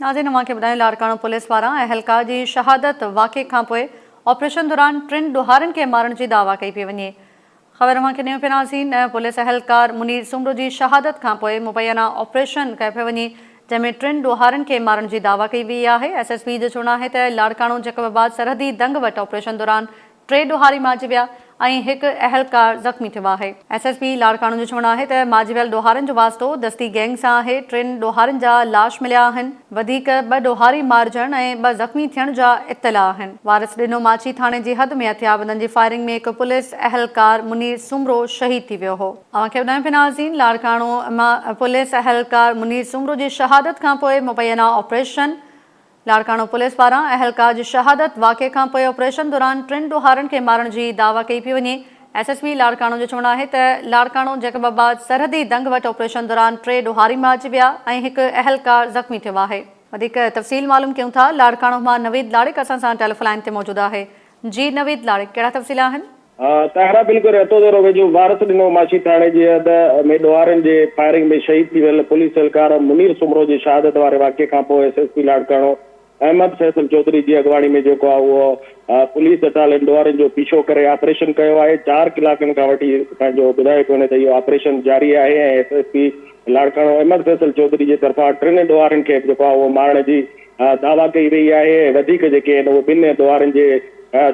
नाज़रीन अवांखे ॿुधायूं लाड़काणो पुलिस पारां अहलकार जी शहादत वाक़े खां पोइ ऑपरेशन दौरान 3 ॾोहारनि खे मारण जी दावा कई पई वञे। ख़बर अवांखे ॾियूं पिया नाज़रीन पुलिस अहलकार मुनीर सुमरो जी शहादत खां पोइ मुबैना ऑपरेशन कयो पियो वञे जंहिंमें 3 ॾोहारनि खे मारण जी दावा कई वई आहे। SSP जो चवणु आहे त लाड़काणो जैकबाबाद सरहदी दंग वटि ऑपरेशन दौरान 3 ॾोहारी मारिजी विया ऐं हिकु अहलकार ज़ख़्मी थियो आहे। SSP लाड़काणो जो चवणु आहे त मारिजी वियल ॾोहारनि जो वास्तो दस्ती गैंग सां आहे। 3 ॾोहारनि जा लाश मिलिया आहिनि। वधीक 2 ॾोहारी मारिजण ऐं 2 ज़ख़्मी थियण जा इत्तला आहिनि। वारिस ॾिनो माची थाणे जी हद में हथियारबंदनि जी फायरिंग में हिकु पुलिस अहलकार मुनीर सुमरो शहीद थी वियो हो। अवांखे ॿुधायूं पिया नाज़रीन लाड़काणो मां पुलिस अहलकार मुनीर सुमरो जी शहादत खां पोइ मुबैना ऑपरेशन लाड़काणो पुलिस पारां अहलकार जी शहादत वाक़े खां पोइ ऑपरेशन दौरान 3 ॾोहारनि खे मारण जी दावा कई पई वञे। SSP लाड़काणो जो चवणु आहे त लाड़काणो जैकबाबाद सरहदी दंग वटि ऑपरेशन दौरान 3 ॾोहारी मारिजी विया ऐं हिकु अहलकार ज़ख़्मी थियो आहे। वधीक तफ़सील मालूम कयूं था लाड़काणो मां नवीद लाड़िक असां सां टेलीफोन लाइन ते मौजूदु आहे। जी नवीद लाड़िक, कहिड़ा तफ़सील आहिनि? तारा बिल्कुलु रतो दौरो वेझो वारस ॾिनो माछी थाणे जी हद में ॾोहारनि जे फायरिंग में शहीद थी वियल पुलिस एहलकार मुनीर सुमरो जी शहादत वारे वाक़े खां पोइ SSP लाड़काणो अहमद फैसल चौधरी जी अॻवानी में जेको आहे उहो पुलिस बटालियन ॾोहारनि जो पीछो करे ऑपरेशन कयो आहे। 4 कलाकनि खां वठी पंहिंजो ॿुधाए पियो वञे त इहो ऑपरेशन जारी आहे ऐं SSP लाड़काणो अहमद फैसल चौधरी जे तरफ़ां 3 ॾोहारनि खे जेको आहे उहो मारण जी दावा कई वई आहे। वधीक जेके आहिनि उहे 2 ॾोहारनि जे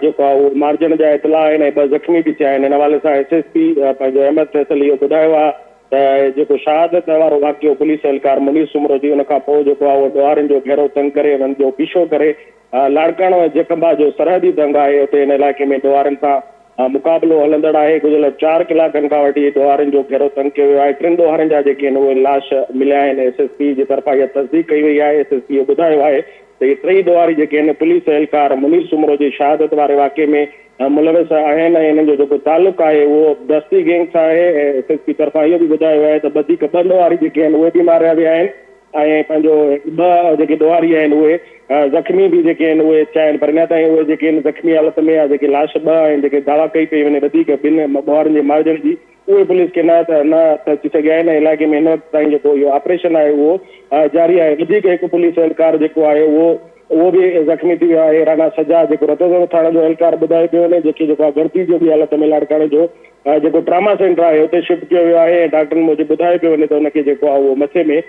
जेको आहे उहो मार्जन जा इतला आहिनि ऐं 2 ज़ख़्मी बि थिया आहिनि। हिन हवाले सां SSP पंहिंजो अहमद फैसल इहो ॿुधायो आहे त जेको शहादत वारो वाक़ियो पुलिस एहलकार मुनीर सुमरो जी उन खां पोइ जेको आहे उहो ॾोहारनि जो घेरो तंग करे उन्हनि जो पीछो करे लाड़काणो ऐं जैकबाबाद जो सरहदी दंग आहे उते हिन इलाइक़े में ॾोहारनि सां मुक़ाबिलो हलंदड़ आहे। गुज़िरियल 4 कलाकनि खां वठी ॾोहारनि जो घेरो तंग कयो वियो आहे। 3 ॾोहारनि जा जेके आहिनि उहे लाश मिलिया आहिनि। SSP जे तरफ़ां इहा तस्दीक कई वई आहे। SSP इहो ॿुधायो आहे त इहे 3 ॾोहारी जेके आहिनि पुलिस एहलकार मुनीर सुमरो जी शहादत वारे वाक़े में मुलविस आहिनि ऐं हिननि जो जेको तालुक़ु आहे उहो दस्ती गैंग सां आहे। ऐं SSP तरफ़ां इहो बि ॿुधायो आहे त वधीक 2 ॾोहारी जेके आहिनि उहे बि मारिया विया आहिनि ऐं पंहिंजो 2 जेके ॾोहारी आहिनि उहे ज़ख़्मी बि जेके आहिनि उहे थिया आहिनि। पर अञा ताईं उहे जेके आहिनि ज़ख़्मी हालत में आहे। जेके लाश 2 आहिनि जेके दावा कई पई वञे वधीक 2 ॾोहारनि जे मारिजण जी उहे पुलिस खे न अची सघिया आहिनि। इलाइक़े में हिन वक़्तु ताईं जेको इहो ऑपरेशन आहे उहो जारी आहे। वधीक हिकु पुलिस एहलकार जेको आहे उहो बि ज़ख़्मी थी वियो आहे। राणा सजा जेको रतोदरो थाणे जो एहलकार ॿुधाए पियो वञे जेकी जेको आहे भर्ती जो बि हालत में लाड़काणे जो जेको ट्रामा सेंटर आहे उते शिफ्ट कयो वियो आहे। डॉक्टरनि मूजिबि ॿुधाए पियो वञे त हुनखे जेको आहे उहो मथे में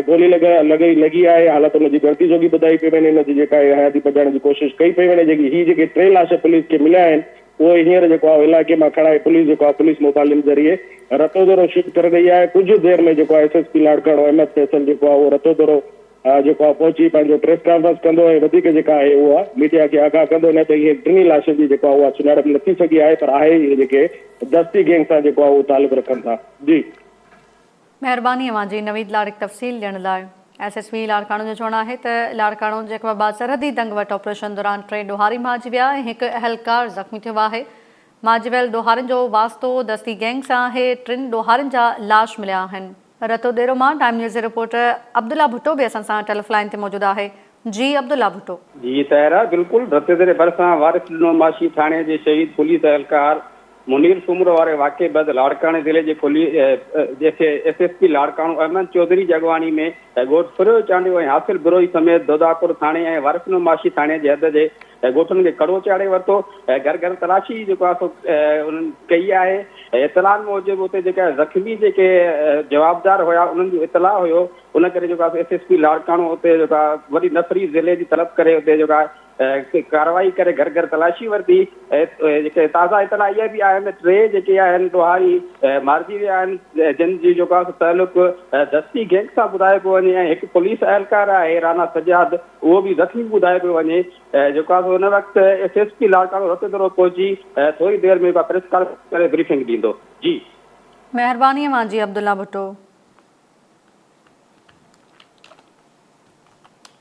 गोली लॻी आहे। हालत हुनजी भर्ती जो बि ॿुधाई पई वञे। हुनजी जेका आहे हयाती बचाइण जी कोशिशि कई पई वञे। जेके 3 लाश पुलिस खे मिलिया आहिनि उहे हींअर जेको आहे इलाइक़े मां खणाए पुलिस जेको आहे पुलिस मोबाइल ज़रिए रतो दौरो शिफ्ट करे रही आहे। कुझु देरि में जेको आहे SSP लाड़काणो अहमद फैसल जेको आहे उहो रतो दौरो जेको आहे पहुची पंहिंजो प्रेस कॉन्फ्रेंस कंदो ऐं वधीक जेका आहे उहा मीडिया खे आगाह कंदो। न त इहे 3 लाशनि जी जेको आहे उहा सुञाणप न थी सघी आहे। पर आहे इहे जेके दस्ती गैंग सां जेको आहे उहो तालुक़ु रखनि था। जी महिरबानी अवांजी नवीद लाड़िक तफ़सील ॾियण लाइ। SSP लाड़काणो जो चवणु आहे त लाड़काणो जैकबाबाद सरहदी दंग वटि ऑपरेशन दौरान 3 ॾोहारी मारिजी विया ऐं हिकु अहलकार ज़ख़्मी थियो आहे। मारिजी वियल ॾोहारनि जो वास्तो दस्ती गैंग सां आहे। 3 ॾोहारनि जा लाश मिलिया आहिनि। रतो देरो मां टाइम न्यूज़ जे रिपोर्टर अब्दुल्ला भुट्टो बि असां सां टेलीफोन लाइन ते मौजूदु आहे। जी अब्दुल्ला भुट्टो। जी ताहिरा बिल्कुलु रते देरे भरिसां वारिस ॾिनो माछी थाणे जे शहीद पुलिस एहलकार मुनीर सुमरो वारे वाक़े बैदि लाड़काणे ज़िले जे जेके SSP लाड़काणो अहमद चौधरी जी अॻवानी में ॻोठ फिरोयो चांडियो ऐं हासिल बिरोही समेत दोदापुर थाणे ऐं वारिस ॾिनो माछी थाणे जे हद जे ॻोठनि खे कड़ो चाढ़े वरितो। घर घर तलाशी जेको आहे उन्हनि कई आहे। इतलाउनि मूजिबि उते जेका ज़ख़्मी जेके जवाबदार हुया उन्हनि जो इतला हुयो। उन करे जेको आहे SSP लाड़काणो उते जेको आहे वरी नफ़री ज़िले जी तलब करे उते जेको आहे कार्रवाई करे घर घर तलाशी वरिती। जेके ताज़ा इतला इहे बि आहिनि 3 जेके आहिनि ॾोहारी मारिजी विया आहिनि जिन जी जेको आहे तालुक़ु दस्ती गैंग सां ॿुधाए पियो वञे ऐं हिकु पुलिस एहलकार आहे राणा सजाद उहो बि ज़ख़्मी ॿुधाए पियो वञे। जेको आहे हुन वक़्तु SSP लाड़काणो रतो दौरो पहुची थोरी देरि में प्रेस कॉन्फ्रेंस करे ब्रीफिंग ॾींदो। जी महिरबानी अवांजी अब्दुल्ला भुट्टो।